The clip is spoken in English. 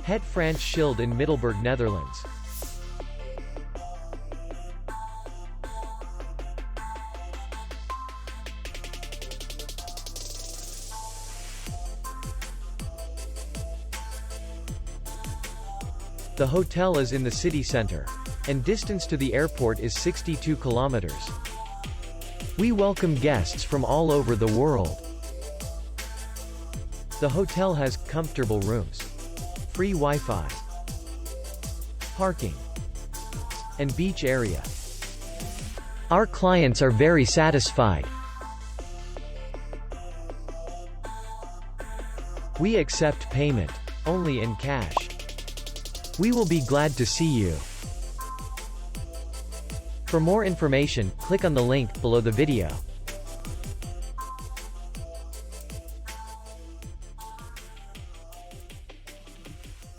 Het Fransche Schild in Middelburg, Netherlands. The hotel is in the city center, and distance to the airport is 62 kilometers. We welcome guests from all over the world. The hotel has comfortable rooms, free Wi-Fi, parking, and beach area. Our clients are very satisfied. We accept payment only in cash. We will be glad to see you. For more information, click on the link below the video.